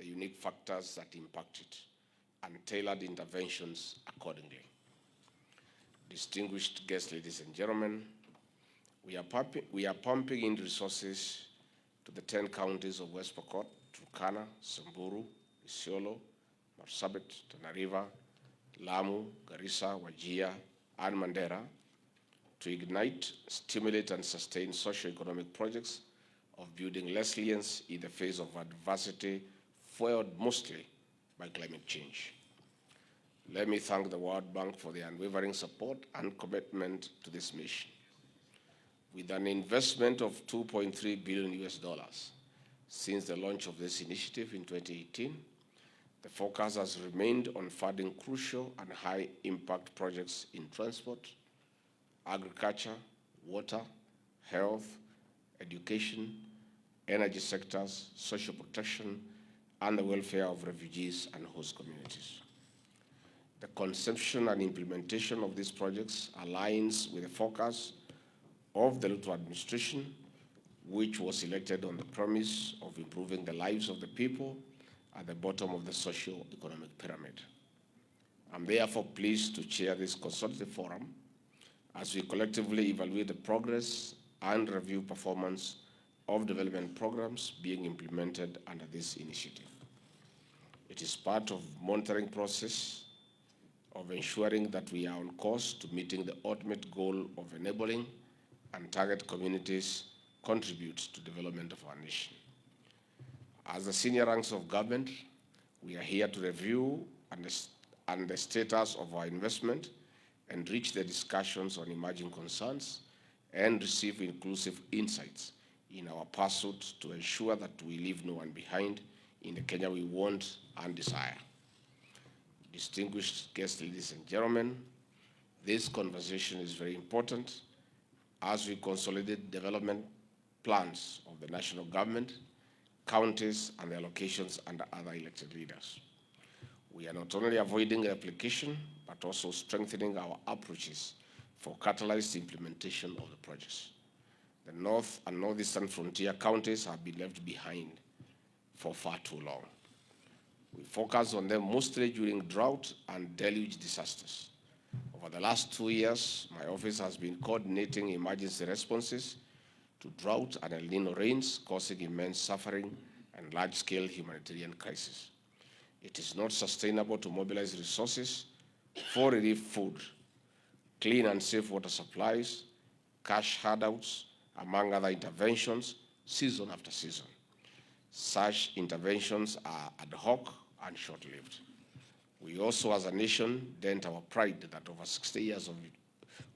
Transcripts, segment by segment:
the unique factors that impact it, and tailored interventions accordingly. Distinguished guests, ladies and gentlemen, we are pumping in resources to the 10 counties of West Pokot, Turkana, Samburu, Isiolo, Marsabit, Tana River, Lamu, Garissa, Wajir, and Mandera to ignite, stimulate, and sustain socio-economic projects of building resilience in the face of adversity, fueled mostly by climate change. Let me thank the World Bank for their unwavering support and commitment to this mission. With an investment of $2.3 billion since the launch of this initiative in 2018, the focus has remained on funding crucial and high-impact projects in transport, agriculture, water, health, education, energy sectors, social protection, and the welfare of refugees and host communities. The conception and implementation of these projects aligns with the focus of the Ruto administration, which was elected on the promise of improving the lives of the people at the bottom of the socio-economic pyramid. I'm therefore pleased to chair this consultative forum as we collectively evaluate the progress and review performance of development programs being implemented under this initiative. It is part of monitoring process of ensuring that we are on course to meeting the ultimate goal of enabling and target communities contribute to development of our nation. As the senior ranks of government, we are here to review and the status of our investment, enrich the discussions on emerging concerns, and receive inclusive insights in our pursuit to ensure that we leave no one behind in the Kenya we want and desire. Distinguished guests, ladies and gentlemen, this conversation is very important as we consolidate development plans of the national government, counties, and their locations under other elected leaders. We are not only avoiding replication, but also strengthening our approaches for catalyzed implementation of the projects. The North and Northeastern frontier counties have been left behind for far too long. We focus on them mostly during drought and deluge disasters. Over the last 2 years, my office has been coordinating emergency responses to drought and El Nino rains, causing immense suffering and large-scale humanitarian crisis. It is not sustainable to mobilize resources for relief food, clean and safe water supplies, cash handouts, among other interventions, season after season. Such interventions are ad hoc and short-lived. We also, as a nation, dent our pride that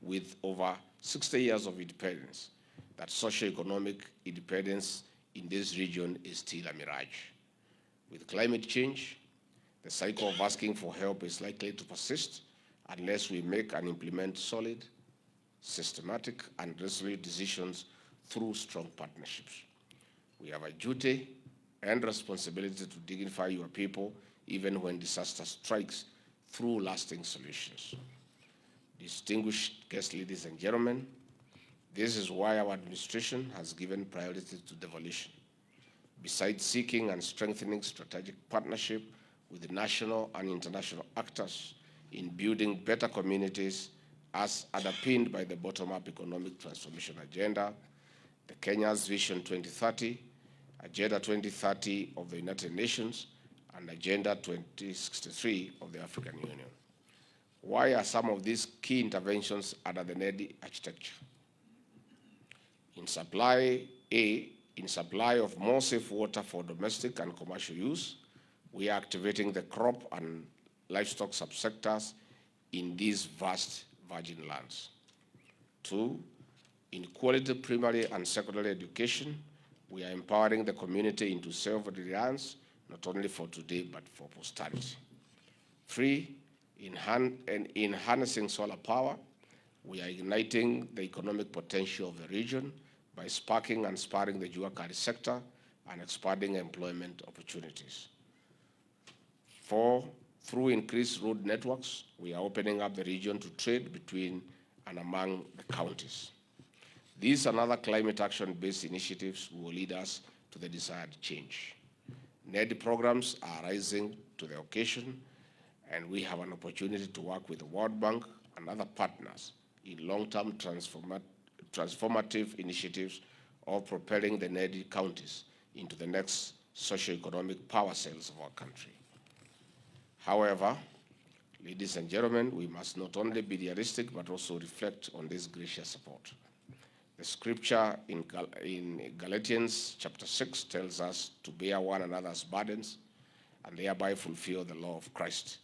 with over 60 years of independence, that socio-economic independence in this region is still a mirage. With climate change, the cycle of asking for help is likely to persist unless we make and implement solid, systematic, and resolute decisions through strong partnerships. We have a duty and responsibility to dignify your people even when disaster strikes through lasting solutions. Distinguished guests, ladies and gentlemen, this is why our administration has given priority to devolution. Besides seeking and strengthening strategic partnership with the national and international actors in building better communities as underpinned by the bottom-up economic transformation agenda, the Kenya's Vision 2030, Agenda 2030 of the United Nations, and Agenda 2063 of the African Union. Why are some of these key interventions under the NEDI architecture? In supply of more safe water for domestic and commercial use, we are activating the crop and livestock subsectors in these vast virgin lands. 2, in quality primary and secondary education, we are empowering the community into self-reliance, not only for today, but for posterity. 3, in harnessing solar power, we are igniting the economic potential of the region by sparking and spurring the Juakari sector and expanding employment opportunities. 4, through increased road networks, we are opening up the region to trade between and among the counties. These and other climate action-based initiatives will lead us to the desired change. NEDI programs are rising to the occasion, and we have an opportunity to work with the World Bank and other partners in long-term transformative initiatives of propelling the NEDI counties into the next socio-economic power cells of our country. However, ladies and gentlemen, we must not only be realistic, but also reflect on this gracious support. The scripture in Galatians chapter 6 tells us to bear one another's burdens and thereby fulfill the law of Christ.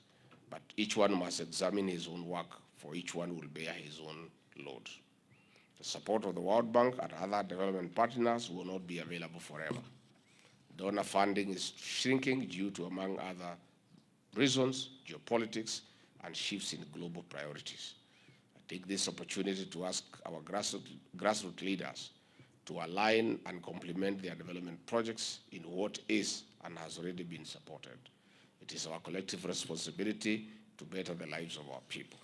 But each one must examine his own work, for each one will bear his own load. The support of the World Bank and other development partners will not be available forever. Donor funding is shrinking due to, among other reasons, geopolitics and shifts in global priorities. I take this opportunity to ask our grassroots leaders to align and complement their development projects in what is and has already been supported. It is our collective responsibility to better the lives of our people.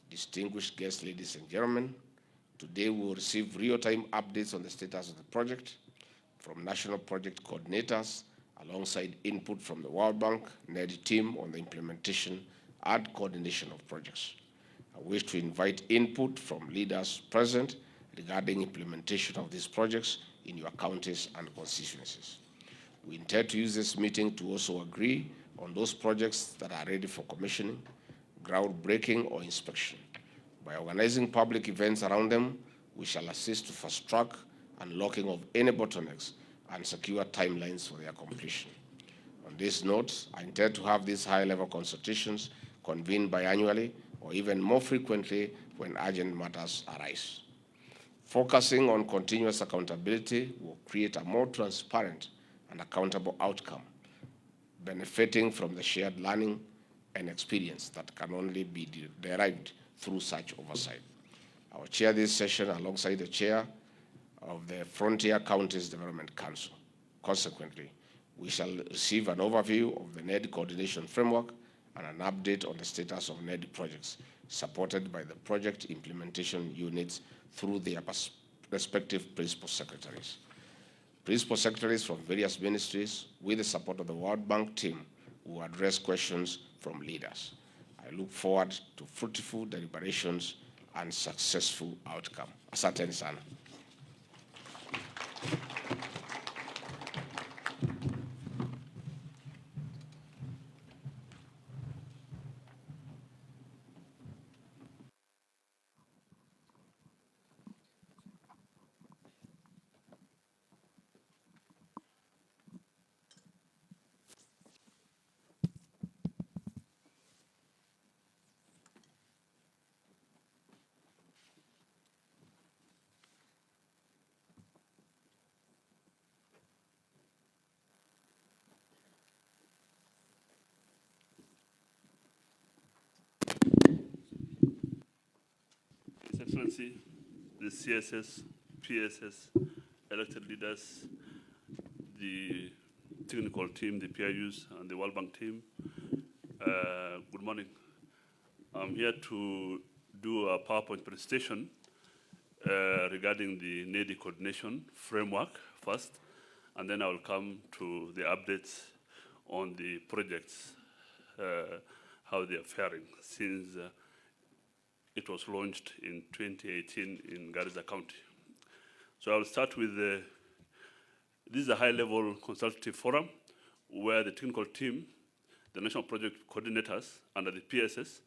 Distinguished guests, ladies and gentlemen, today we will receive real-time updates on the status of the project from national project coordinators, alongside input from the World Bank NEDI team on the implementation and coordination of projects. I wish to invite input from leaders present regarding implementation of these projects in your counties and constituencies. We intend to use this meeting to also agree on those projects that are ready for commissioning, groundbreaking, or inspection. By organizing public events around them, we shall assist to fast track unlocking of any bottlenecks and secure timelines for their completion. On this note, I intend to have these high-level consultations convened biannually or even more frequently when urgent matters arise. Focusing on continuous accountability will create a more transparent and accountable outcome, benefiting from the shared learning and experience that can only be derived through such oversight. I will chair this session alongside the chair of the Frontier Counties Development Council. Consequently, we shall receive an overview of the NEDI coordination framework and an update on the status of NEDI projects supported by the project implementation units through their respective principal secretaries. Principal secretaries from various ministries, with the support of the World Bank team, will address questions from leaders. I look forward to fruitful deliberations and successful outcome. Asanteni sana. His Excellency, the CSS, PSS, elected leaders, the technical team, the PIUs, and the World Bank team, good morning. I'm here to do a PowerPoint presentation regarding the NEDI coordination framework first, and then I will come to the updates on the projects, how they are faring since it was launched in 2018 in Garissa County. So I'll start with this is a high-level consultative forum where the technical team, the national project coordinators under the PSS,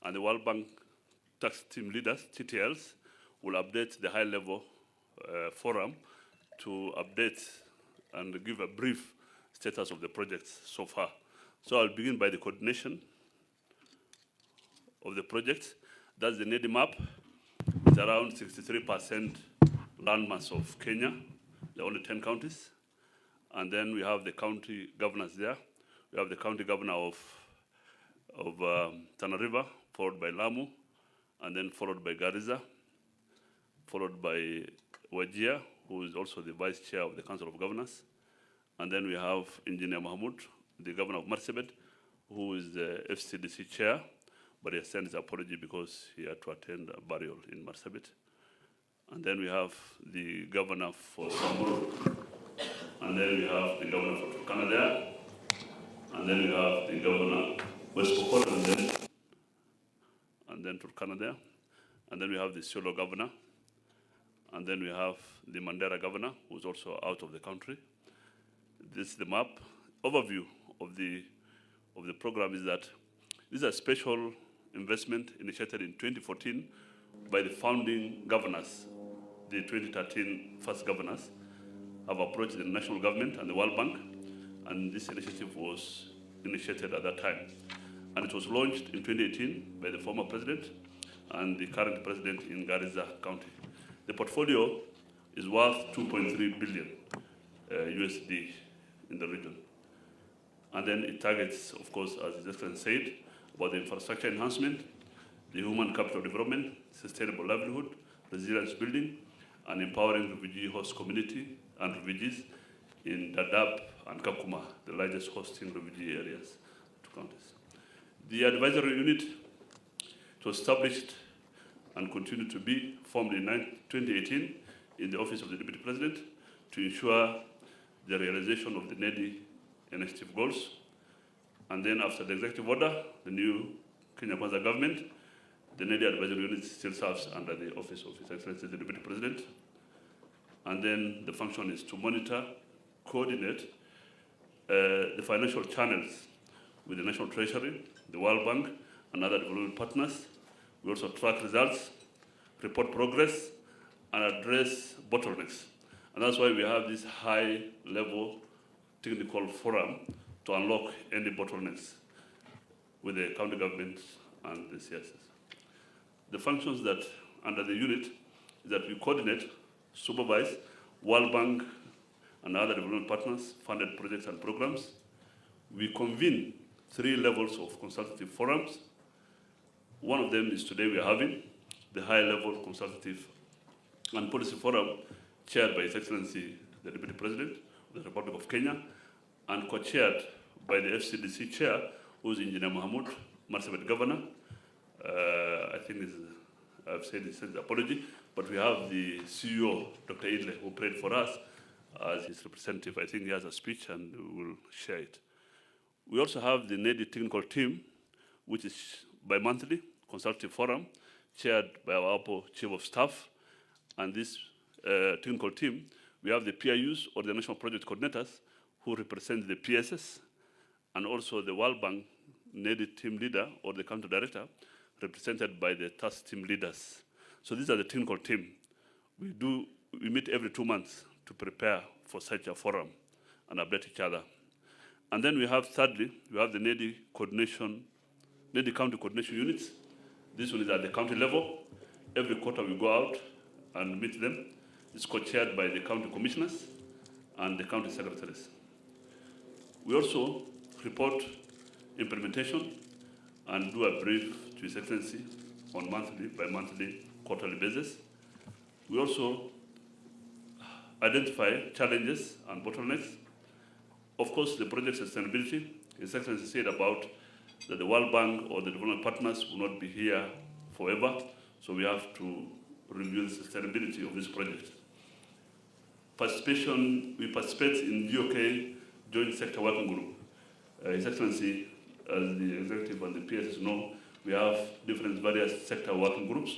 and the World Bank tax team leaders, TTLs, will update the high-level forum to update and give a brief status of the projects so far. So I'll begin by the coordination of the project. That's the NEDI map. It's around 63% landmass of Kenya. There are only 10 counties. And then we have the county governors there. We have the county governor of Tana River, followed by Lamu, and then followed by Garissa, followed by Wajir, who is also the vice chair of the Council of Governors. And then we have Engineer Mahmoud, the governor of Marsabit, who is the FCDC chair, but he has sent his apology because he had to attend a burial in Marsabit. And then we have the governor for Samburu, and then we have the governor for Turkana there, and then we have the governor West Pokot, and then Turkana there, and then we have the Solo governor, and then we have the Mandera governor, who's also out of the country. This is the map. Overview of the program is that this is a special investment initiated in 2014 by the founding governors. The 2013 first governors have approached the national government and the World Bank, and this initiative was initiated at that time. And it was launched in 2018 by the former president and the current president in Garissa County. The portfolio is worth 2.3 billion USD in the region. And then it targets, of course, as His Excellency said, about the infrastructure enhancement, the human capital development, sustainable livelihood, resilience building, and empowering refugee host community and refugees in Dadaab and Kakuma, the largest hosting refugee areas, two counties. The advisory unit was established and continued to be formed in 2018 in the Office of the Deputy President to ensure the realization of the NEDI initiative goals. And then after the executive order, the new Kenya Kwanza government, the NEDI advisory unit still serves under the Office of His Excellency the Deputy President. And then the function is to monitor, coordinate the financial channels with the National Treasury, the World Bank, and other development partners. We also track results, report progress, and address bottlenecks. And that's why we have this high-level technical forum to unlock any bottlenecks with the county governments and the CSS. The functions that under the unit is that we coordinate, supervise World Bank and other development partners funded projects and programs. We convene 3 levels of consultative forums. One of them is today we are having, the high-level consultative and policy forum chaired by His Excellency the Deputy President of the Republic of Kenya and co-chaired by the FCDC chair, who is Engineer Mahmoud, Marsabit Governor. I think this is, I've said this is apology, but we have the CEO, Dr. Idle, who prayed for us as his representative. I think he has a speech and we'll share it. We also have the NEDI technical team, which is bi-monthly consultative forum, chaired by our APO Chief of Staff. And this technical team, we have the PIUs, or the National Project Coordinators, who represent the PSS, and also the World Bank NEDI team leader, or the country director, represented by the task team leaders. So these are the technical team. We meet every 2 months to prepare for such a forum and update each other. And then we have, thirdly, we have the NEDI county coordination units. This one is at the county level. Every quarter we go out and meet them. It's co-chaired by the county commissioners and the county secretaries. We also report implementation and do a brief to His Excellency on monthly, bi-monthly, quarterly basis. We also identify challenges and bottlenecks. Of course, the project sustainability, His Excellency said about that the World Bank or the development partners will not be here forever, so we have to review the sustainability of this project. Participation, we participate in GOK Joint Sector Working Group. His Excellency, as the executive and the PSS know, we have different various sector working groups,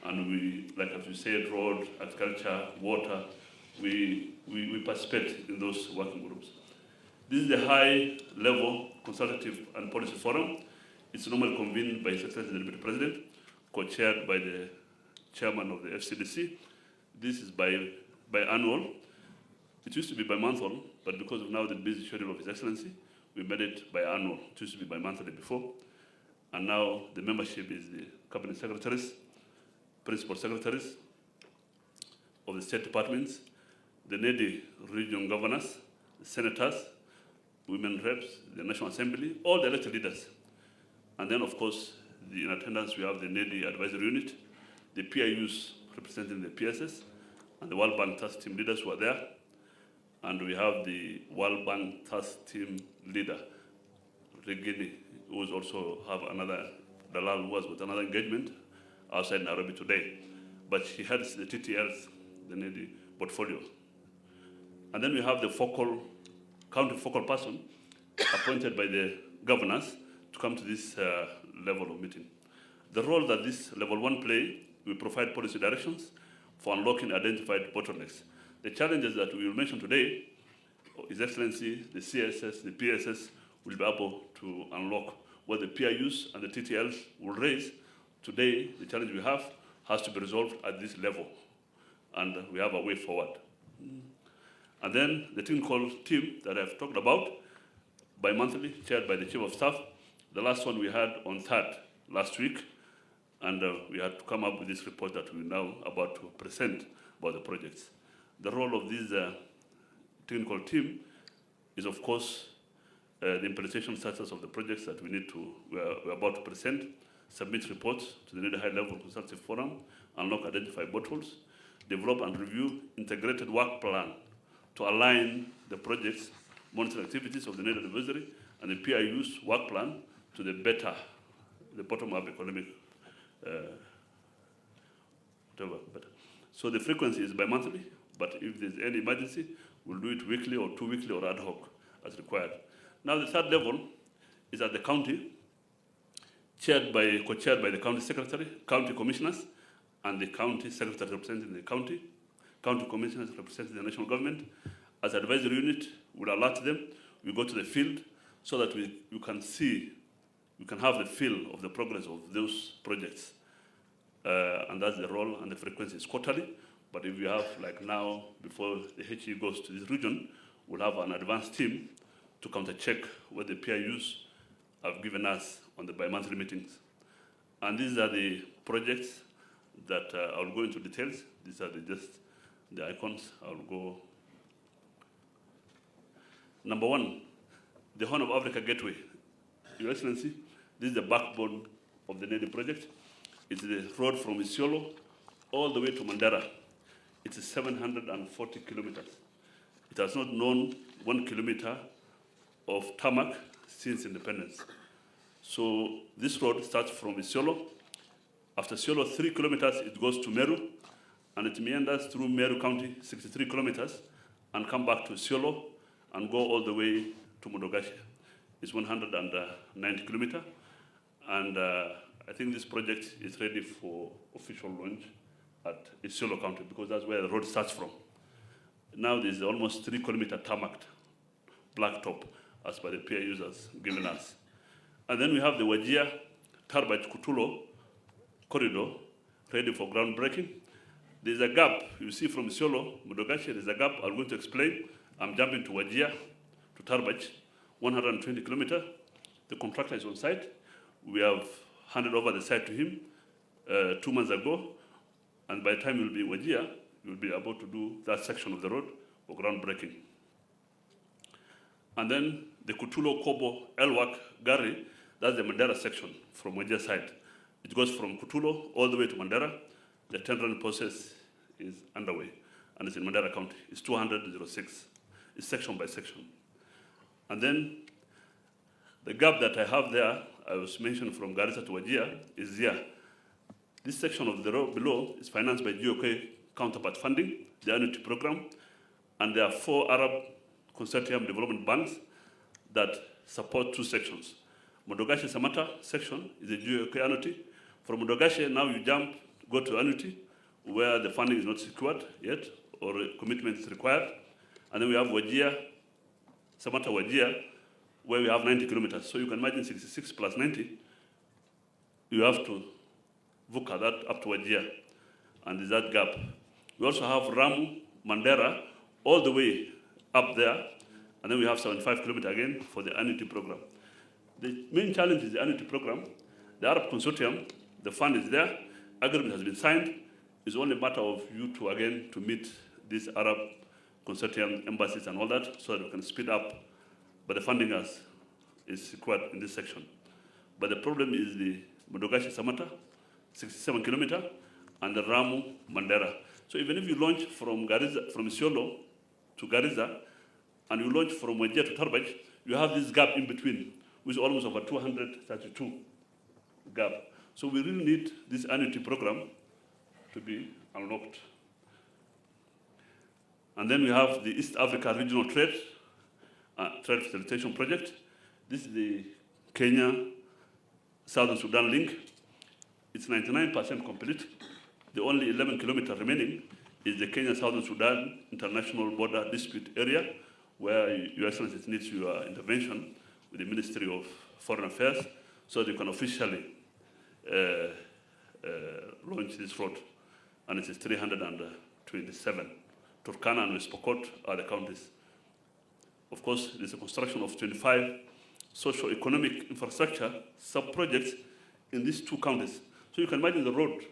and we, like as you said, road, agriculture, water, we participate in those working groups. This is the high-level consultative and policy forum. It's normally convened by His Excellency the Deputy President, co-chaired by the chairman of the FCDC. This is biannual. It used to be bi-monthly, but because of now the busy schedule of His Excellency, we made it biannual. It used to be bi-monthly before. And now the membership is the cabinet secretaries, principal secretaries of the state departments, the NEDI region governors, the senators, women reps, the National Assembly, all the elected leaders. And then, of course, in attendance, we have the NEDI advisory unit, the PIUs representing the PSS, and the World Bank task team leaders who are there. And we have the World Bank task team leader, Regini, who is also have another, Dalal, who was with another engagement outside Nairobi today. But she heads the TTLs, the NEDI portfolio. And then we have the county focal person appointed by the governors to come to this level of meeting. The role that this level 1 play will provide policy directions for unlocking identified bottlenecks. The challenges that we will mention today, His Excellency, the CSS, the PSS will be able to unlock what the PIUs and the TTLs will raise. Today, the challenge we have has to be resolved at this level, and we have a way forward. And then the technical team that I've talked about, bi-monthly, chaired by the Chief of Staff. The last one we had on 3rd last week, and we had to come up with this report that we're now about to present about the projects. The role of this technical team is, of course, the implementation status of the projects that we're about to present, submit reports to the NEDI high-level consultative forum, unlock identified bottlenecks, develop and review integrated work plan to align the projects, monitoring activities of the NEDI advisory and the PIU's work plan to the bottom-up economic, whatever. So the frequency is bi-monthly, but if there's any emergency, we'll do it weekly or 2 weekly or ad hoc as required. Now the third level is at the county, co-chaired by the county secretary, county commissioners, and the county secretary representing the county commissioners representing the national government. As advisory unit, we'll alert them. We go to the field so that you can have the feel of the progress of those projects. And that's the role, and the frequency is quarterly. But if you have, like now, before the HE goes to this region, we'll have an advanced team to counter-check what the PIUs have given us on the bi-monthly meetings. And these are the projects that I'll go into details. These are just the icons. I'll go. Number 1, the Horn of Africa Gateway. Your Excellency, this is the backbone of the NEDI project. It's the road from Isiolo all the way to Mandera. It's 740 kilometers. It has not known 1 kilometer of tarmac since independence. So this road starts from Isiolo. After Isiolo, 3 kilometers, it goes to Meru, and it meanders through Meru County, 63 kilometers, and come back to Isiolo and go all the way to Modogashe. It's 190 kilometers, and I think this project is ready for official launch at Isiolo County because that's where the road starts from. Now there's almost 3 kilometer tarmac blacktop as per the peer users given us. And then we have the Wajir Tarbaj Kutulo corridor ready for groundbreaking. There's a gap, you see from Isiolo, Modogashe, there's a gap I'm going to explain. I'm jumping to Wajir, to Tarbaj, 120 kilometers. The contractor is on site. We have handed over the site to him 2 months ago. And by the time you'll be in Wajir, you'll be able to do that section of the road for groundbreaking. And then the Kutulo Kobo Elwak Gari, that's the Mandera section from Wajir side. It goes from Kutulo all the way to Mandera. The tendering process is underway, and it's in Mandera County. It's 200-06. It's section by section. And then the gap that I have there, I was mentioned from Garissa to Wajir, is here. This section of the road below is financed by GOK counterpart funding, the annuity program, and there are 4 Arab consortium development banks that support 2 sections. Modogashe Samata section is a GOK annuity. From Modogashe, now you go to annuity, where the funding is not secured yet, or a commitment is required. And then we have Wajir, Samata Wajir, where we have 90 kilometers. So you can imagine 66 plus 90, you have to VUCA that up to Wajir, and there's that gap. We also have Ramu, Mandera, all the way up there, and then we have 75 kilometers again for the annuity program. The main challenge is the annuity program. The Arab consortium, the fund is there, agreement has been signed. It's only a matter of you to, again, to meet these Arab consortium embassies and all that so that we can speed up. But the funding is secured in this section. But the problem is the Modogashe Samata, 67 kilometers, and the Ramu Mandera. So even if you launch from Isiolo to Garissa, and you launch from Wajir to Tarbaj, you have this gap in between, which is almost over 232 gap. So we really need this annuity program to be unlocked. And then we have the East Africa Regional Trade Facilitation Project. This is the Kenya-Southern Sudan link. It's 99% complete. The only 11 kilometers remaining is the Kenya-Southern Sudan International Border Dispute Area, where Your Excellency needs your intervention with the Ministry of Foreign Affairs so they can officially launch this road. And it is 327. Turkana and West Pokot are the counties. Of course, there's a construction of 25 socio-economic infrastructure sub-projects in these two counties. So you can imagine the road.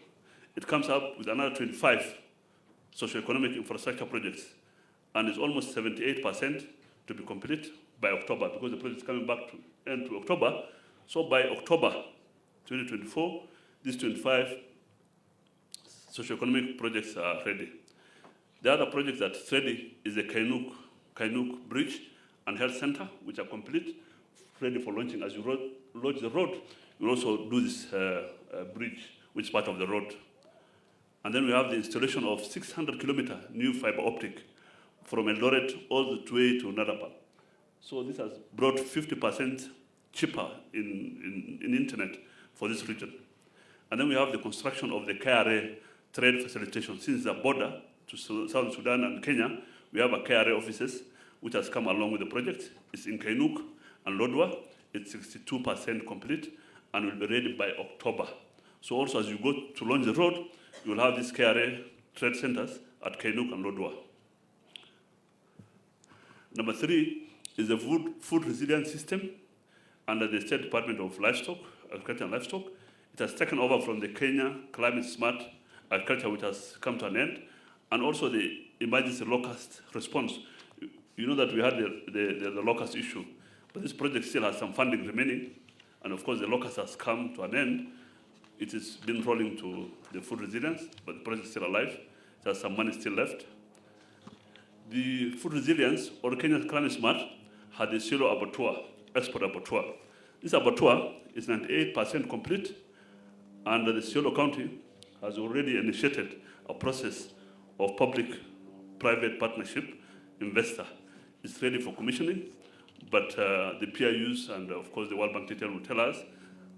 It comes up with another 25 socio-economic infrastructure projects, and it's almost 78% to be complete by October, because the project is coming back to end to October. So by October 2024, these 25 socio-economic projects are ready. The other project that's ready is the Kainuk Bridge and Health Center, which are complete, ready for launching. As you launch the road, you also do this bridge, which is part of the road. And then we have the installation of 600-kilometer new fiber optic from Eldoret all the way to Nadapa. So this has brought 50% cheaper in internet for this region. And then we have the construction of the KRA trade facilitation. Since the border to Southern Sudan and Kenya, we have a KRA offices which has come along with the project. It's in Kainuk and Lodwar. It's 62% complete and will be ready by October. So also as you go to launch the road, you will have these KRA trade centers at Kainuk and Lodwar. Number 3 is the food resilience system under the State Department of Livestock, Agriculture and Livestock. It has taken over from the Kenya Climate Smart Agriculture, which has come to an end, and also the emergency locust response. You know that we had the locust issue, but this project still has some funding remaining, and of course the locust has come to an end. It has been rolling to the food resilience, but the project is still alive. There's some money still left. The food resilience, or Kenya Climate Smart, had a silo abattoir, export abattoir. This abattoir is 98% complete, and the Siolo County has already initiated a process of public-private partnership investor. It's ready for commissioning, but the PIUs and of course the World Bank detail will tell us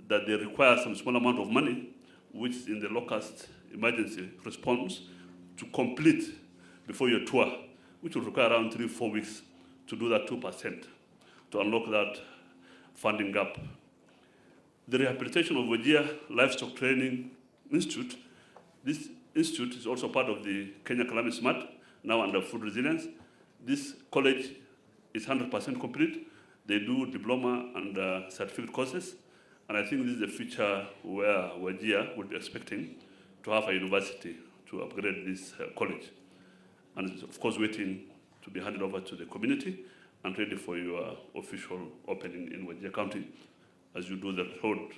that they require some small amount of money, which is in the locust emergency response, to complete before your tour, which will require around 3-4 weeks to do that 2%, to unlock that funding gap. The rehabilitation of Wajir Livestock Training Institute, this institute is also part of the Kenya Climate Smart, now under food resilience. This college is 100% complete. They do diploma and certificate courses. And I think this is the future where Wajir will be expecting to have a university to upgrade this college. And it's of course waiting to be handed over to the community and ready for your official opening in Wajir County. As you do the road,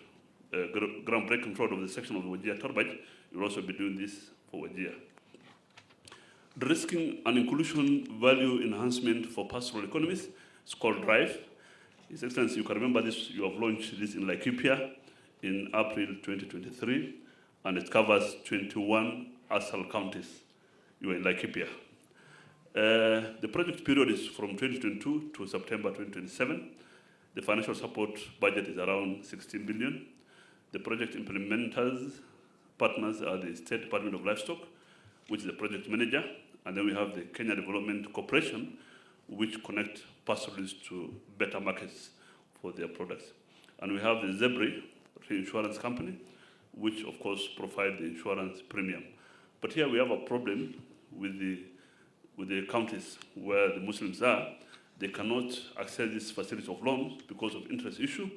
groundbreaking road of the section of the Wajir Turbine, you'll also be doing this for Wajir. De-risking and inclusion value enhancement for pastoral economies is called DRIVE. His Excellency, you can remember this, you have launched this in Laikipia in April 2023, and it covers 21 ASAL counties. You are in Laikipia. The project period is from 2022 to September 2027. The financial support budget is around 16 billion. The project implementers, partners are the State Department of Livestock, which is the project manager, and then we have the Kenya Development Corporation, which connect pastoralists to better markets for their products. And we have the Zebri Reinsurance Company, which of course provide the insurance premium. But here we have a problem with the counties where the Muslims are. They cannot access this facility of loans because of interest issue.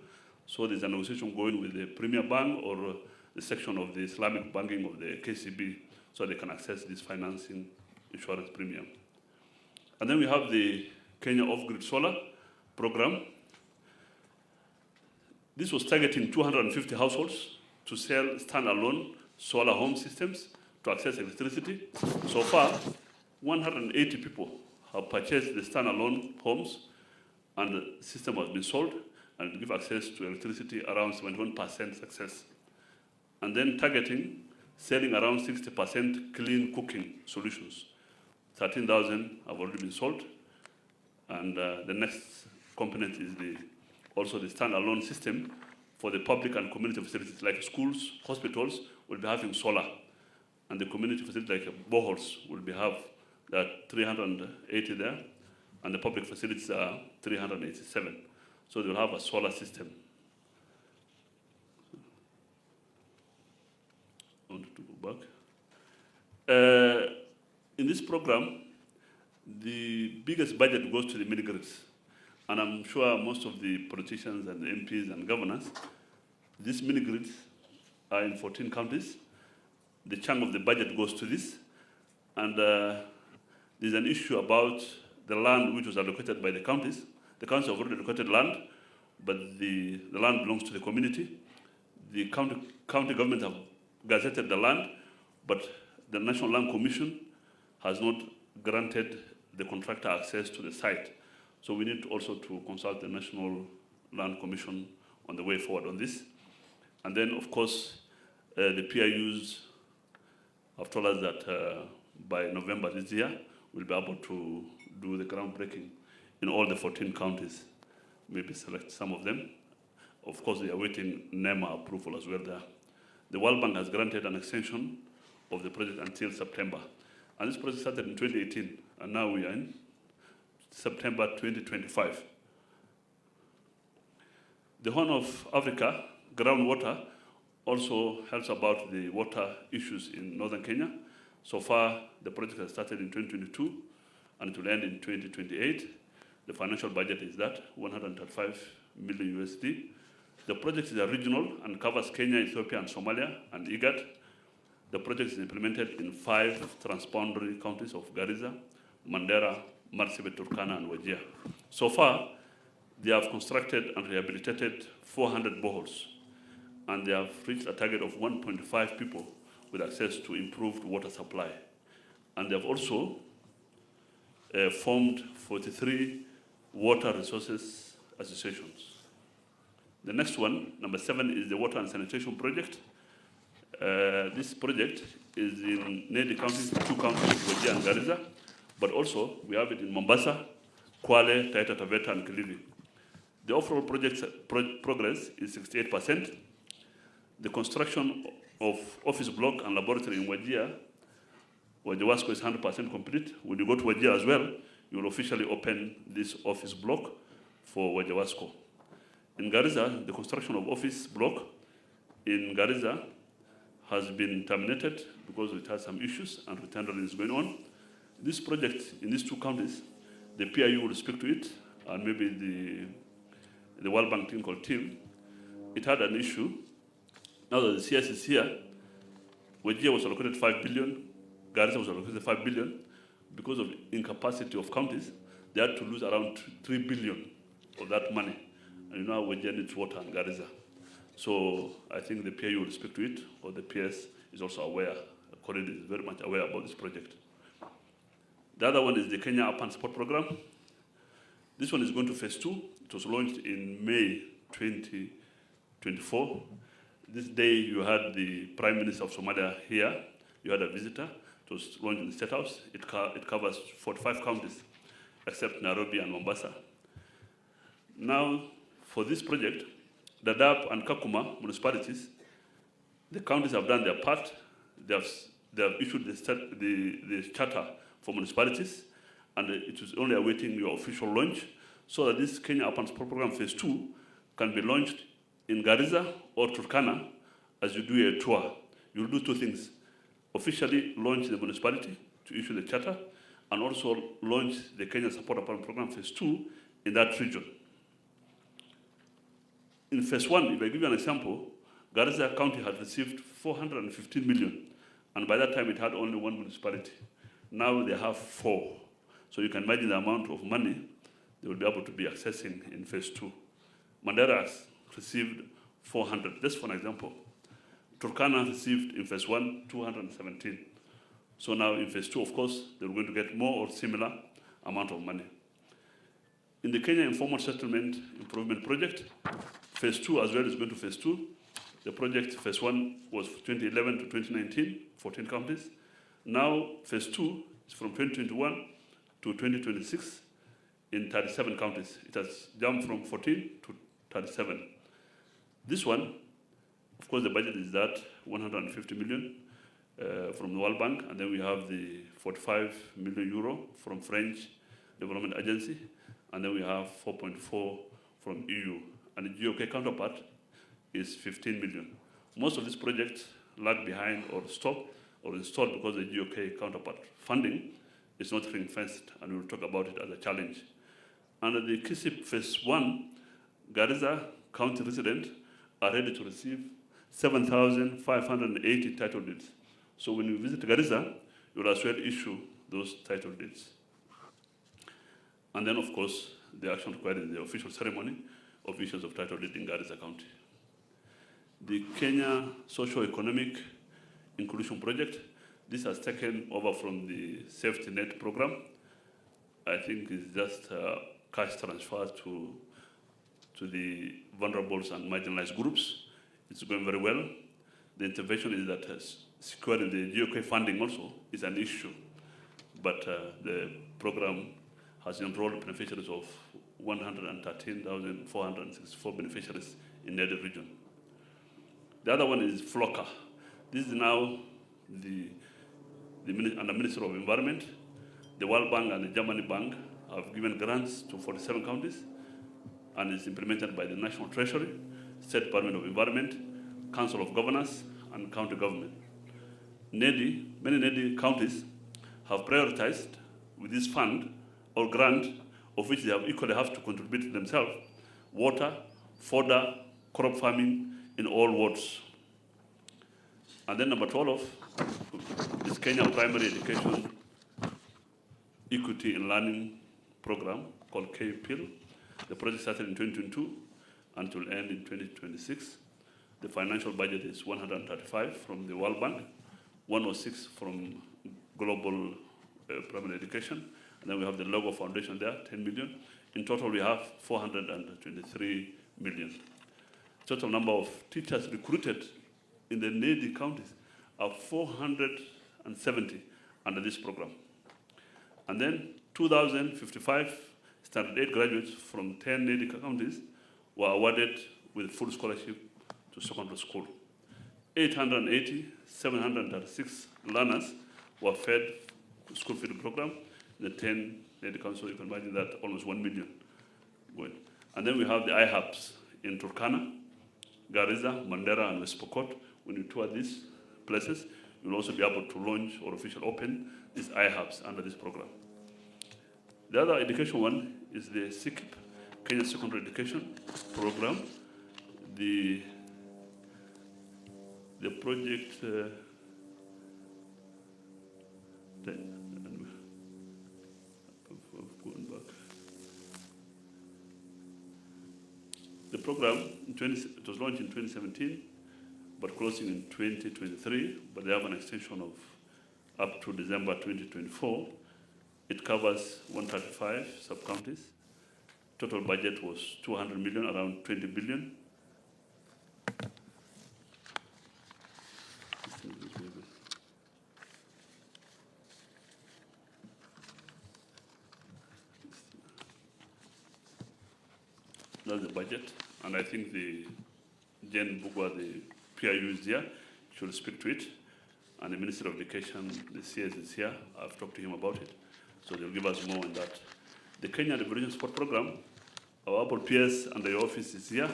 So there's a negotiation going with the Premier Bank or the section of the Islamic banking of the KCB so they can access this financing insurance premium. And then we have the Kenya Off-Grid Solar Program. This was targeting 250 households to sell standalone solar home systems to access electricity. So far, 180 people have purchased the standalone homes, and the system has been sold and give access to electricity around 71% success. And then targeting selling around 60% clean cooking solutions. 13,000 have already been sold. And the next component is also the standalone system for the public and community facilities like schools, hospitals will be having solar. And the community facilities like boreholes will have that 380 there, and the public facilities are 387. So they'll have a solar system. I wanted to go back. In this program, the biggest budget goes to the mini-grids. And I'm sure most of the politicians and the MPs and governors, these mini-grids are in 14 counties. The chunk of the budget goes to this. And there's an issue about the land which was allocated by the counties. The counties have already allocated land, but the land belongs to the community. The county governments have gazetted the land, but the National Land Commission has not granted the contractor access to the site. So we need also to consult the National Land Commission on the way forward on this. And then, of course, the PIUs have told us that by November this year, we'll be able to do the groundbreaking in all the 14 counties, maybe select some of them. Of course, they are waiting NEMA approval as well there. The World Bank has granted an extension of the project until September. And this project started in 2018, and now we are in September 2025. The Horn of Africa, groundwater, also helps about the water issues in northern Kenya. So far, the project has started in 2022, and it will end in 2028. The financial budget is that, 135 million USD. The project is a regional and covers Kenya, Ethiopia, and Somalia, and IGAD. The project is implemented in 5 transboundary counties of Garissa, Mandera, Marsabit, Turkana, and Wajir. So far, they have constructed and rehabilitated 400 boreholes, and they have reached a target of 1.5 people with access to improved water supply. And they have also formed 43 water resources associations. The next one, number 7, is the water and sanitation project. This project is in NEDI counties, 2 counties, Wajir and Garissa, but also we have it in Mombasa, Kwale, Taita Taveta, and Kilifi. The overall project progress is 68%. The construction of office block and laboratory in Wajir Wasco is 100% complete. When you go to Wajir as well, you will officially open this office block for Wasco. In Garissa, the construction of office block in Garissa has been terminated because it has some issues and retendering is going on. This project in these 2 counties, the PIU will speak to it, and maybe the World Bank team called team. It had an issue. Now that the CS is here, Wajir was allocated 5 billion, Garissa was allocated 5 billion. Because of incapacity of counties, they had to lose around 3 billion of that money. And you know Wajir needs water and Garissa. So I think the PIU will speak to it, or the PS is also aware, Corridor is very much aware about this project. The other one is the Kenya Urban Support Program. This one is going to phase 2. It was launched in May 2024. This day you had the Prime Minister of Somalia here. You had a visitor. It was launched in the State House. It covers 45 counties, except Nairobi and Mombasa. Now, for this project, Dadaab and Kakuma municipalities, the counties have done their part. They have issued the charter for municipalities, and it is only awaiting your official launch, so that this Kenya Urban Support Program Phase 2 can be launched in Garissa or Turkana. As you do a tour, you'll do 2 things. Officially launch the municipality to issue the charter, and also launch the Kenya Support Urban Program Phase 2 in that region. In Phase 1, if I give you an example, Garissa County had received 415 million, and by that time it had only 1 municipality. Now they have 4. So you can imagine the amount of money they will be able to be accessing in Phase 2. Mandera has received 400, just for an example. Turkana received in Phase 1, 217. So now in Phase 2, of course, they're going to get more or similar amount of money. In the Kenya Informal Settlement Improvement Project, Phase 2 as well is going to Phase 2. The project, Phase 1, was 2011 to 2019, 14 counties. Now, Phase 2 It's from 2021 to 2026 in 37 counties. It has jumped from 14 to 37. This one, of course, the budget is that 150 million from the World Bank, and then we have the 45 million euro from French Development Agency, and then we have 4.4 from EU, and the GOK counterpart is 15 million. Most of these projects lag behind or stop or installed because the GOK counterpart funding is not ring-fenced, and we'll talk about it as a challenge. Under the KISIP Phase 1, Garissa County residents are ready to receive 7,580 title deeds. So when you visit Garissa, you will as well issue those title deeds. And then, of course, the action required is the official ceremony of issuance of title deed in Garissa County. The Kenya Socio-Economic Inclusion Project, this has taken over from the Safety Net program. I think it's just cash transfer to the vulnerables and marginalized groups. It's going very well. The intervention is that securing the GOK funding also is an issue, but the program has enrolled beneficiaries of 113,464 beneficiaries in NEDI region. The other one is FLOCA. This is now under Ministry of Environment. The World Bank and the Germany Bank have given grants to 47 counties, and is implemented by the National Treasury, State Department of Environment, Council of Governors, and county government. NEDI, many NEDI counties have prioritized with this fund or grant, of which they have equally have to contribute themselves, water, fodder, crop farming in all wards. And then number 12 is Kenya Primary Education Equity in Learning Program called KPIL. The project started in 2022 and will end in 2026. The financial budget is 135 from the World Bank, 106 from Global Primary Education, and then we have the Logo Foundation there, 10 million. In total, we have 423 million. Total number of teachers recruited in the NEDI counties are 470 under this program. And then 2,055 standard 8 graduates from 10 NEDI counties were awarded with full scholarship to secondary school. 880, 736 learners were fed school feeding program. The 10 NEDI councils, you can imagine that almost 1 million going. And then we have the IHAPs in Turkana, Garissa, Mandera, and West Pokot. When you tour these places, you'll also be able to launch or officially open these IHAPs under this program. The other education one is the SIKIP, Kenya Secondary Education Program. The project, the program, it was launched in 2017, but closing in 2023, but they have an extension of up to December 2024. It covers 135 sub-counties. Total budget was 200 million, around 20 billion. That's the budget, and I think the Jen Bugwa, the PIU is here, should speak to it, and the Minister of Education, the CS is here. I've talked to him about it, so they'll give us more on that. The Kenya Liberation Support Program, our Apple PS and the office is here.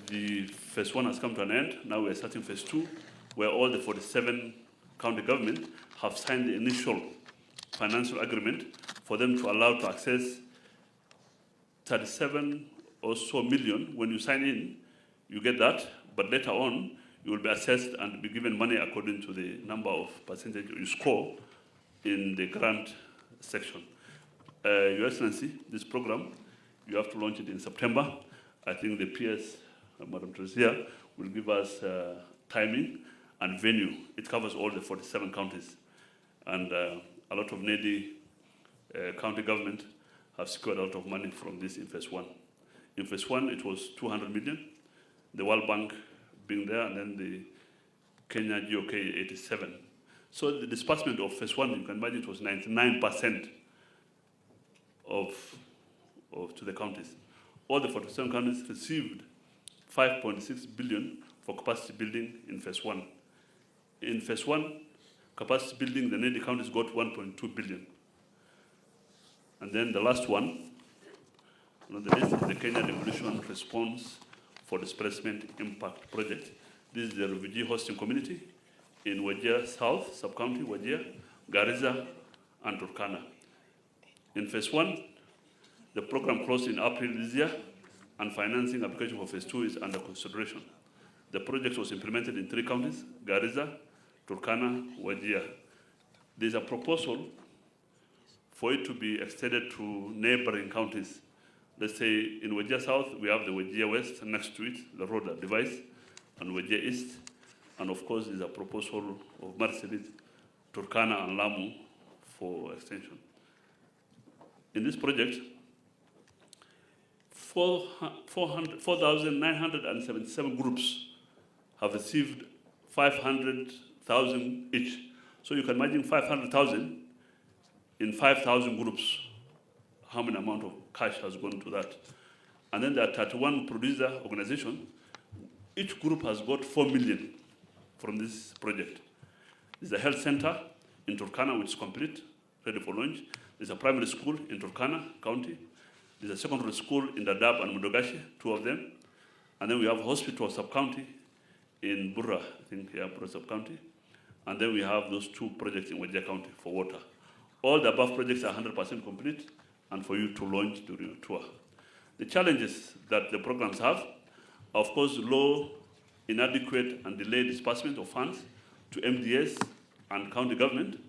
The phase 1 has come to an end. Now we're starting phase 2, where all the 47 county government have signed the initial financial agreement for them to allow to access 37 or so million. When you sign in, you get that, but later on, you will be assessed and be given money according to the number of percentage you score in the grant section. Your Excellency, this program, you have to launch it in September. I think the PS, Madam Treasurer, will give us timing and venue. It covers all the 47 counties. And a lot of NEDI county government have secured a lot of money from this in phase 1. In phase 1, it was 200 million, the World Bank being there, and then the Kenya GOK 87. So the disbursement of phase 1, you can imagine, it was 99% to the counties. All the 47 counties received 5.6 billion for capacity building in phase 1. In phase 1, capacity building, the NEDI counties got 1.2 billion. And then the last one, on the list is the Kenya Demolition Response for Displacement Impact Project. This is the refugee hosting community in Wajir South, sub-county, Wajir, Garissa, and Turkana. In phase 1, the program closed in April this year, and financing application for phase 2 is under consideration. The project was implemented in 3 counties, Garissa, Turkana, Wajir. There's a proposal for it to be extended to neighboring counties. Let's say in Wajir South, we have the Wajir West, next to it, the road that divides, and Wajir East. And of course, there's a proposal of Marsabit, Turkana, and Lamu for extension. In this project, 4,977 groups have received 500,000 each. So you can imagine 500,000 in 5,000 groups, how many amount of cash has gone to that. And then there are 31 producer organizations. Each group has got 4 million from this project. There's a health center in Turkana, which is complete, ready for launch. There's a primary school in Turkana County. There's a secondary school in Dadaab and Mudogashi, 2 of them. And then we have a hospital sub-county in Burra, I think, yeah, Burra sub-county. And then we have those 2 projects in Wajir County for water. All the above projects are 100% complete and for you to launch during your tour. The challenges that the programs have are, of course, low, inadequate, and delayed disbursement of funds to MDS and county government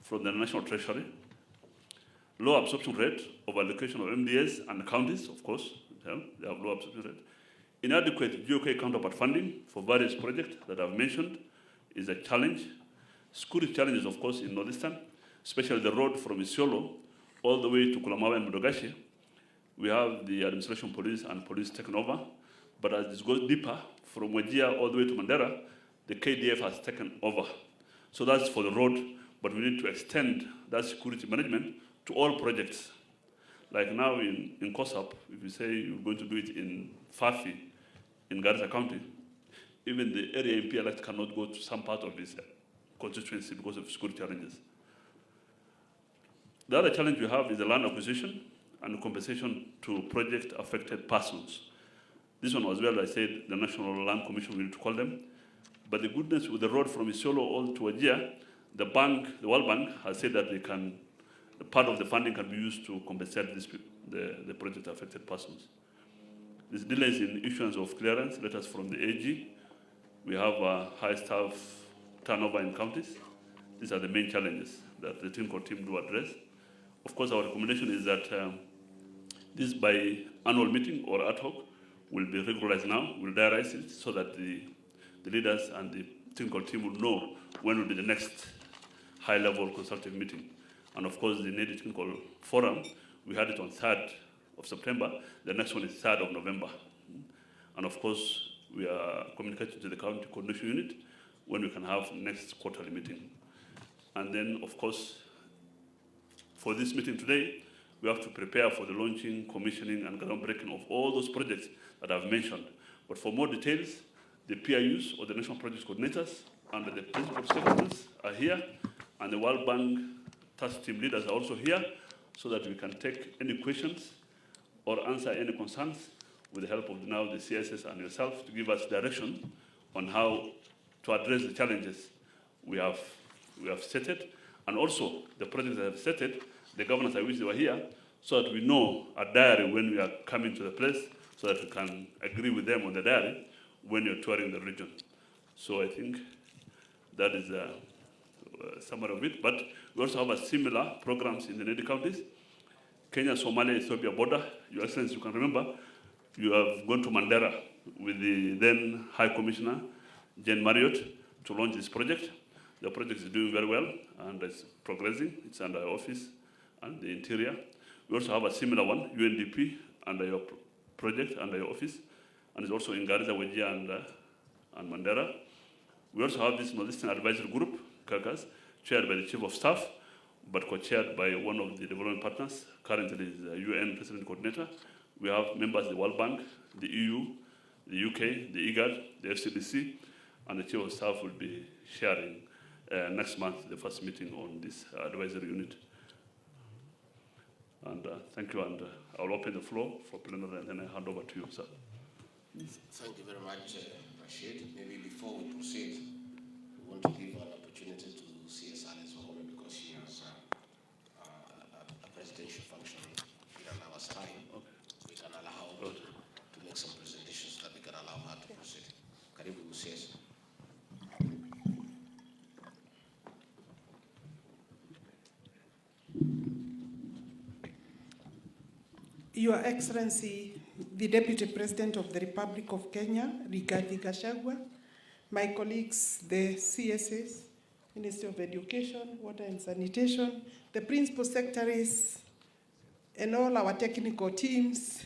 from the National Treasury. Low absorption rate of allocation of MDS and counties, of course, they have low absorption rate. Inadequate GOK counterpart funding for various projects that I've mentioned is a challenge. Security challenges, of course, in Northeastern, especially the road from Isiolo all the way to Kulamawa and Mudogashi. We have the administration police and police taken over, but as this goes deeper, from Wajir all the way to Mandera, the KDF has taken over. So that's for the road, but we need to extend that security management to all projects. Like now in COSAP, if you say you're going to do it in Fafi, in Garissa County, even the area MP elect cannot go to some part of this constituency because of security challenges. The other challenge we have is the land acquisition and compensation to project-affected persons. This one as well, I said, the National Land Commission, we need to call them. But the goodness with the road from Isiolo all to Wajir, the bank, the World Bank, has said that they can, part of the funding can be used to compensate the project-affected persons. There's delays in issuance of clearance letters from the AG. We have high staff turnover in counties. These are the main challenges that the technical team do address. Of course, our recommendation is that this by annual meeting or ad hoc will be regularized now. We'll diarize it so that the leaders and the technical team will know when will be the next high-level consultative meeting. And of course, the NEDI Technical Forum, we had it on 3rd of September. The next one is 3rd of November. And of course, we are communicating to the county coordination unit when we can have next quarterly meeting. And then, of course, for this meeting today, we have to prepare for the launching, commissioning, and groundbreaking of all those projects that I've mentioned. But for more details, the PIUs, or the National Project Coordinators, and the principal stakeholders are here, and the World Bank task team leaders are also here, so that we can take any questions or answer any concerns with the help of now the CSS and yourself to give us direction on how to address the challenges we have stated, and also the projects that have stated, the governors I wish they were here, so that we know a diary when we are coming to the place, so that we can agree with them on the diary when you're touring the region. So I think that is a summary of it. But we also have a similar programs in the NEDI counties. Kenya, Somalia, Ethiopia border. Your Excellency, you can remember, you have gone to Mandera with the then High Commissioner, Jane Marriott, to launch this project. The project is doing very well and it's progressing. It's under your office and the interior. We also have a similar one, UNDP, under your project, under your office, and it's also in Garissa, Wajir, and Mandera. We also have this Northeastern Advisory Group, CACAS, chaired by the Chief of Staff, but co-chaired by one of the development partners, currently is the UN Resident Coordinator. We have members of the World Bank, the EU, the UK, the IGAD, the FCDC, and the Chief of Staff will be sharing next month the first meeting on this advisory unit. And thank you, and I'll open the floor for plenary and then I hand over to you, sir. Thank you very much, Rashid. Maybe before we proceed, we want to give an opportunity to CS Alice Wahome because she has a presidential function in an hour's time. Okay. We can allow her to make some presentations so that we can allow her to proceed. Karibu CS. Your Excellency, the Deputy President of the Republic of Kenya, Rigathi Gachagua, my colleagues, the CSS, Ministry of Education, Water and Sanitation, the Principal Secretaries, and all our technical teams,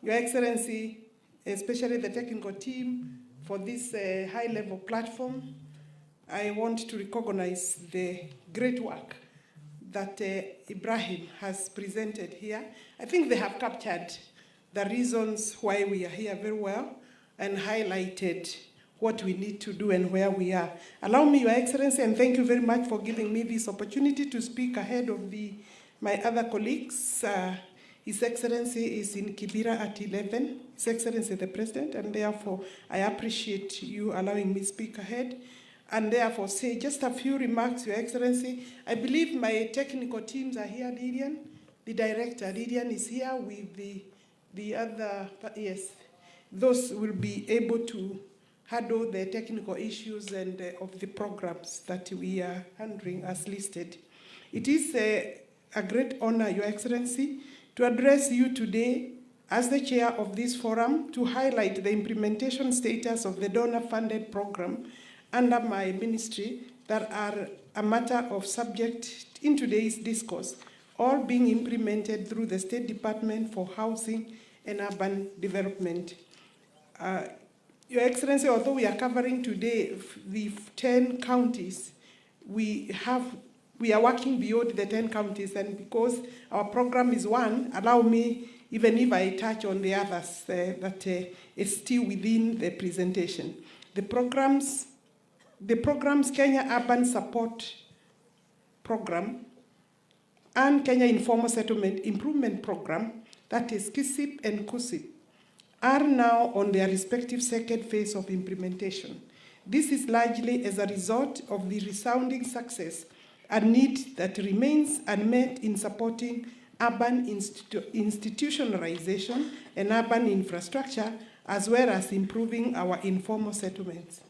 Your Excellency, especially the technical team for this high-level platform, I want to recognize the great work that Ibrahim has presented here. I think they have captured the reasons why we are here very well and highlighted what we need to do and where we are. Allow me, Your Excellency, and thank you very much for giving me this opportunity to speak ahead of my other colleagues. His Excellency is in Kibera at 11, His Excellency the President, and therefore I appreciate you allowing me to speak ahead. And therefore say just a few remarks, Your Excellency. I believe my technical teams are here, Lydian. The director, Lydian, is here with the other, yes. Those will be able to handle the technical issues and of the programs that we are handling as listed. It is a great honor, Your Excellency, to address you today as the chair of this forum to highlight the implementation status of the donor-funded program under my ministry that are a matter of subject in today's discourse, all being implemented through the State Department for Housing and Urban Development. Your Excellency, although we are covering today the 10 counties, we are working beyond the 10 counties, and because our program is one, allow me, even if I touch on the others, that is still within the presentation. The programs Kenya Urban Support Program and Kenya Informal Settlement Improvement Program, that is KISIP and KUSIP, are now on their respective second phase of implementation. This is largely as a result of the resounding success and need that remains unmet in supporting urban institutionalization and urban infrastructure, as well as improving our informal settlements.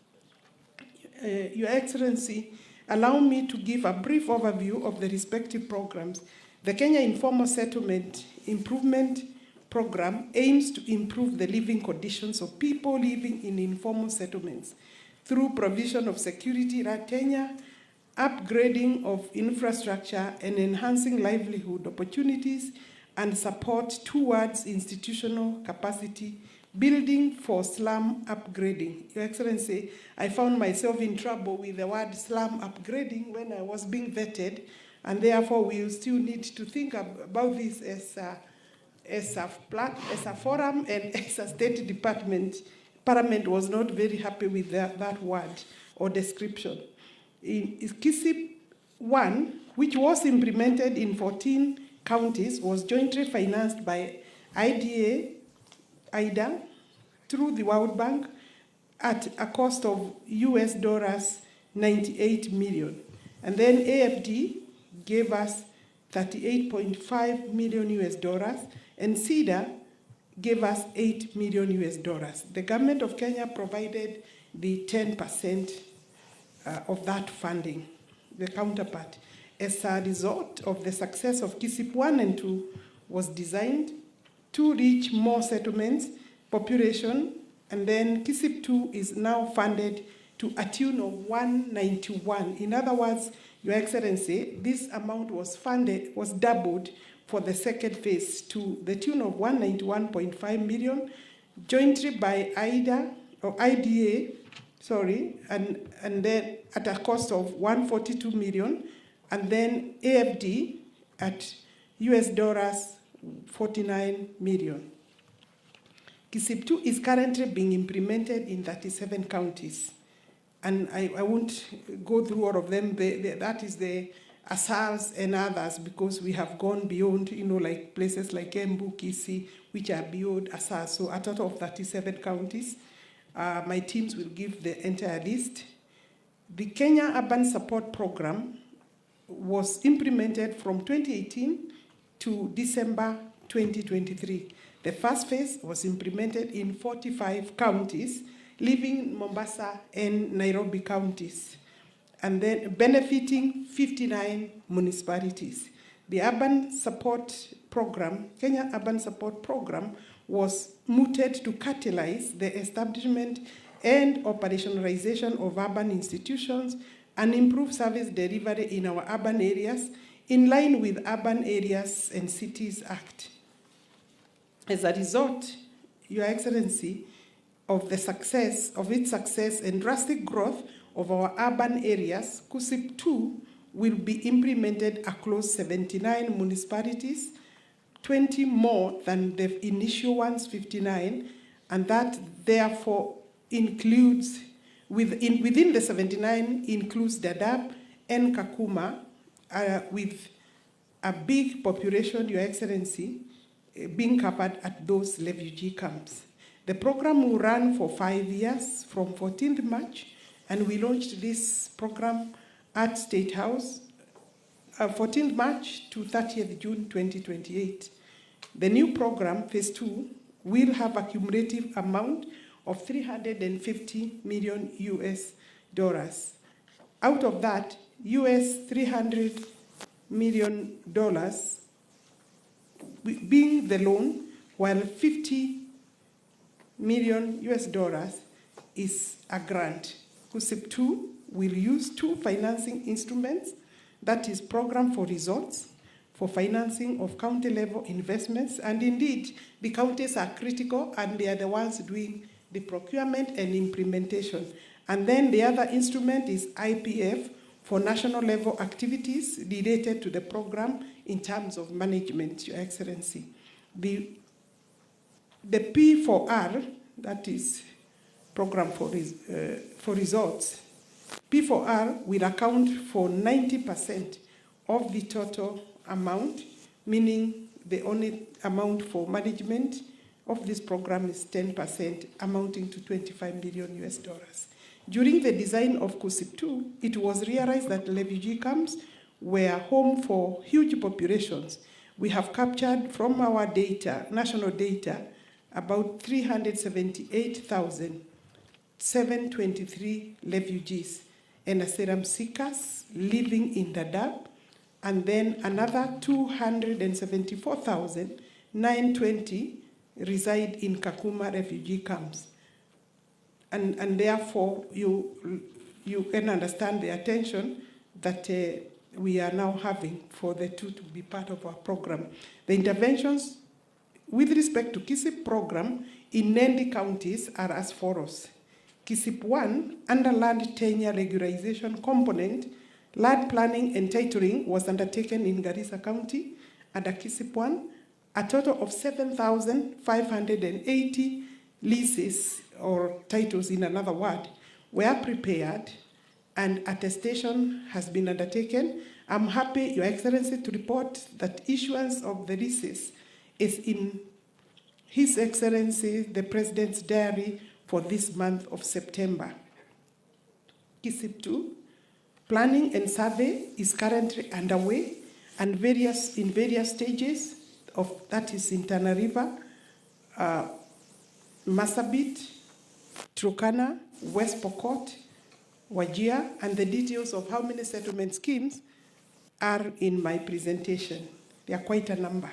Your Excellency, allow me to give a brief overview of the respective programs. The Kenya Informal Settlement Improvement Program aims to improve the living conditions of people living in informal settlements through provision of security tenure, upgrading of infrastructure, and enhancing livelihood opportunities and support towards institutional capacity building for slum upgrading. Your Excellency, I found myself in trouble with the word slum upgrading when I was being vetted, and therefore we still need to think about this as a forum and as a State Department. Parliament was not very happy with that word or description. In KISIP 1, which was implemented in 14 counties, was jointly financed by IDA through the World Bank at a cost of US dollars 98 million. And then AFD gave us 38.5 million US dollars, and CEDA gave us 8 million US dollars. The government of Kenya provided the 10% of that funding, the counterpart. As a result of the success of KISIP 1 and 2 was designed to reach more settlements, population, and then KISIP 2 is now funded to a tune of 191. In other words, Your Excellency, this amount was doubled for the second phase to the tune of 191.5 million, jointly by IDA, and then at a cost of 142 million, and then AFD at US $49 million. KISIP 2 is currently being implemented in 37 counties. And I won't go through all of them. That is the ASALs and others, because we have gone beyond, like places like Embu, Kisii, which are beyond ASALs. So a total of 37 counties. My teams will give the entire list. The Kenya Urban Support Program was implemented from 2018 to December 2023. The first phase was implemented in 45 counties, leaving Mombasa and Nairobi counties, and then benefiting 59 municipalities. The Urban Support Program, Kenya Urban Support Program, was mooted to catalyze the establishment and operationalization of urban institutions and improve service delivery in our urban areas in line with Urban Areas and Cities Act. As a result, Your Excellency, of its success and drastic growth of our urban areas, KISIP 2 will be implemented across 79 municipalities, 20 more than the initial ones, 59, and that therefore includes, within the 79 includes Dadaab and Kakuma, with a big population, Your Excellency, being covered at those refugee camps. The program will run for 5 years from 14th March, and we launched this program at State House, 14th March to 30th June 2028. The new program, phase 2, will have a cumulative amount of $350 million US dollars. Out of that, US $300 million being the loan, while $50 million US dollars is a grant. KISIP 2 will use 2 financing instruments, that is Program for Resorts, for financing of county-level investments, and indeed, the counties are critical and they are the ones doing the procurement and implementation. And then the other instrument is IPF for national-level activities related to the program in terms of management, Your Excellency. The P4R, that is Program for Resorts, P4R will account for 90% of the total amount, meaning the only amount for management of this program is 10%, amounting to $25 million US dollars. During the design of KISIP 2, it was realized that refugee camps were home for huge populations. We have captured from our data, national data, about 378,723 refugees and asylum seekers living in Dadaab, and then another 274,920 reside in Kakuma refugee camps. And therefore, you can understand the attention that we are now having for the two to be part of our program. The interventions with respect to KISIP program in NEDI counties are as follows. KISIP 1, under land tenure regularization component, land planning and titling was undertaken in Garissa County under KISIP 1. A total of 7,580 leases, or titles in another word, were prepared and attestation has been undertaken. I'm happy, Your Excellency, to report that issuance of the leases is in His Excellency, the President's diary for this month of September. KISIP 2, planning and survey is currently underway and in various stages of, that is in Tana River, Marsabit, Turkana, West Pokot, Wajir, and the details of how many settlement schemes are in my presentation. There are quite a number.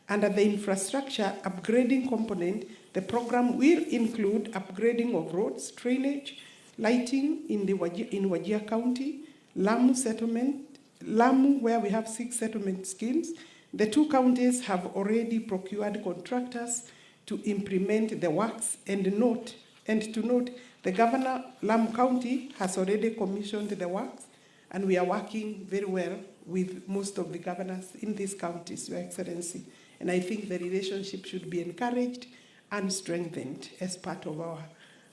Under the infrastructure upgrading component, the program will include upgrading of roads, drainage, lighting in Wajir County, Lamu settlement, Lamu, where we have 6 settlement schemes. The 2 counties have already procured contractors to implement the works, and to note The governor, Lamu County, has already commissioned the works, and we are working very well with most of the governors in these counties, Your Excellency. And I think the relationship should be encouraged and strengthened as part of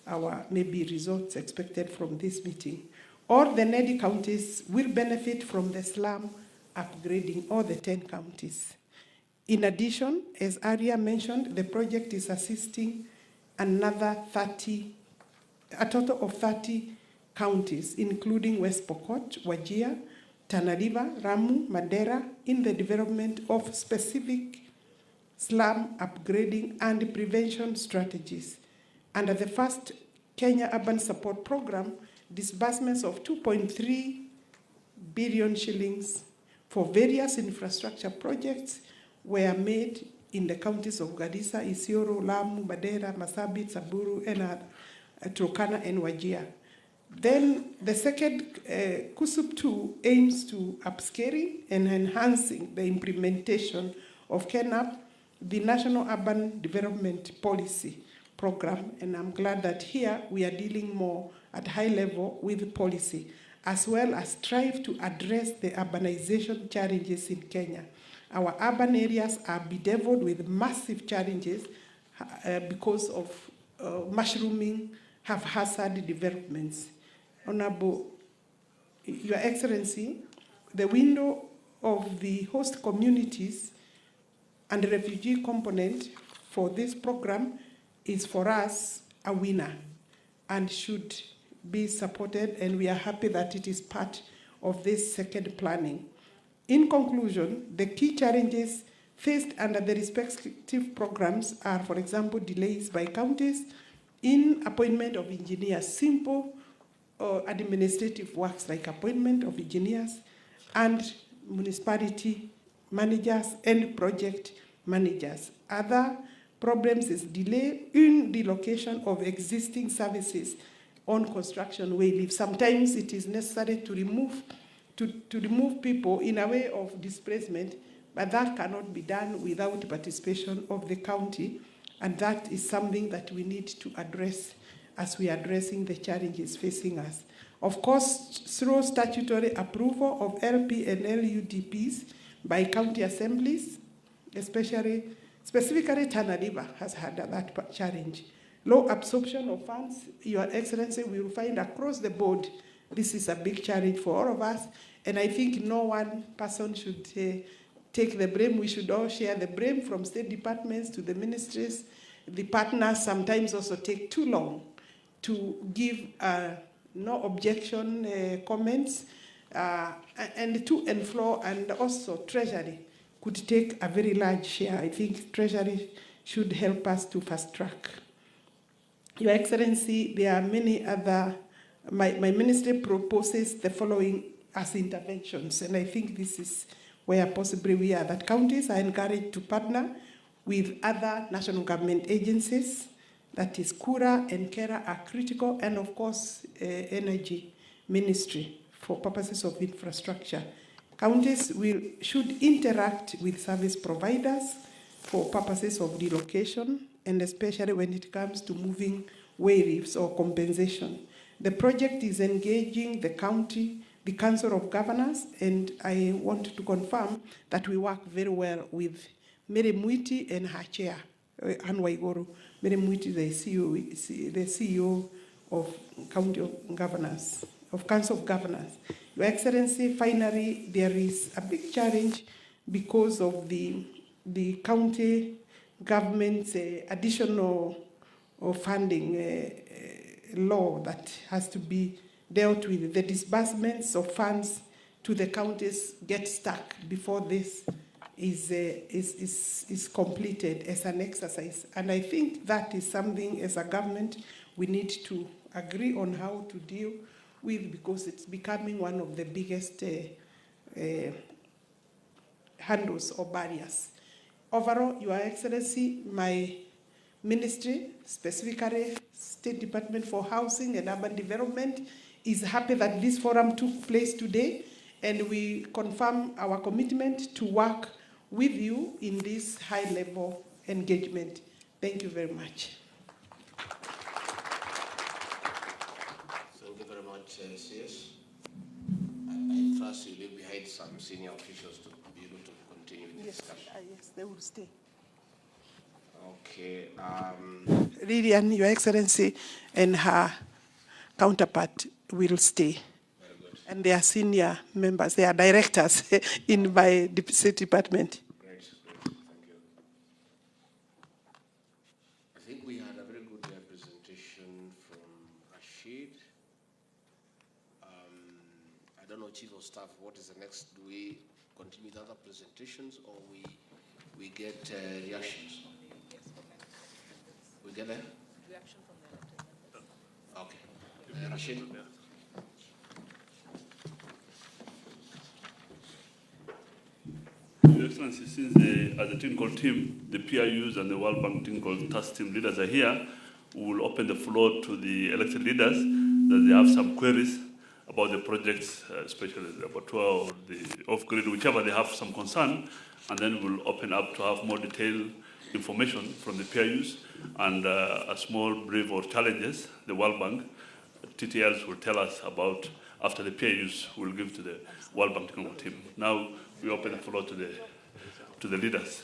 our maybe results expected from this meeting. All the NEDI counties will benefit from the slum upgrading, all the 10 counties. In addition, as Aria mentioned, the project is assisting another 30, a total of 30 counties, including West Pokot, Wajir, Tana River, Ramu, Madera, in the development of specific slum upgrading and prevention strategies. Under the first Kenya Urban Support Program, disbursements of 2.3 billion shillings for various infrastructure projects were made in the counties of Garissa, Isiolo, Lamu, Madera, Marsabit, Samburu, and Turkana and Wajir. Then the second, KUSUP 2 aims to upscaling and enhancing the implementation of KENAP, the National Urban Development Policy Program, and I'm glad that here we are dealing more at high level with policy, as well as strive to address the urbanization challenges in Kenya. Our urban areas are bedeviled with massive challenges because of mushrooming, haphazard developments. Honorable Your Excellency, the window of the host communities and the refugee component for this program is for us a winner and should be supported, and we are happy that it is part of this second planning. In conclusion, the key challenges faced under the respective programs are, for example, delays by counties in appointment of engineers, simple administrative works like appointment of engineers and municipality managers and project managers. Other problems is delay in the location of existing services on construction way leave. Sometimes it is necessary to remove people in a way of displacement, but that cannot be done without participation of the county, and that is something that we need to address as we are addressing the challenges facing us. Of course, through statutory approval of LP and LUDPs by county assemblies, specifically Tana River has had that challenge. Low absorption of funds, Your Excellency, we will find across the board, this is a big challenge for all of us, and I think no one person should take the blame. We should all share the blame, from state departments to the ministries. The partners sometimes also take too long to give no objection comments, and to and fro, and also Treasury could take a very large share. I think Treasury should help us to fast track. Your Excellency, there are many other, my ministry proposes the following as interventions, and I think this is where possibly we are, that counties are encouraged to partner with other national government agencies, that is Kura and Kera are critical, and of course, Energy Ministry for purposes of infrastructure. Counties should interact with service providers for purposes of relocation, and especially when it comes to moving waivers or compensation. The project is engaging the county, the Council of Governors, and I want to confirm that we work very well with Mary Mwiti and her chair, Anne Waiguru. Mary Mwiti, the CEO of County of Governors, of Council of Governors. Your Excellency, finally, there is a big challenge because of the county government's additional funding law that has to be dealt with. The disbursements of funds to the counties get stuck before this is completed as an exercise. And I think that is something as a government we need to agree on how to deal with, because it's becoming one of the biggest handles or barriers. Overall, Your Excellency, my ministry, specifically State Department for Housing and Urban Development, is happy that this forum took place today, and we confirm our commitment to work with you in this high-level engagement. Thank you very much. about CS? I trust you leave behind some senior officials to be able to continue the discussion. Yes, they will stay. Okay. Lilian, Your Excellency, and her counterpart will stay. Very good. And they are senior members, they are directors in my state department. Great, thank you. I think we had a very good presentation from Rashid. I don't know, Chief of Staff, what is the next? Do we continue with other presentations or we get reactions? We get a reaction from the elected members. Okay. Rashid? Your Excellency, since as a technical team, the PIUs and the World Bank technical task team leaders are here, we will open the floor to the elected leaders that they have some queries about the projects, especially the abattoir or the off-grid, whichever they have some concern, and then we'll open up to have more detailed information from the PIUs and a small brief or challenges the World Bank TTLs will tell us about after the PIUs will give to the World Bank technical team. Now we open the floor to the leaders.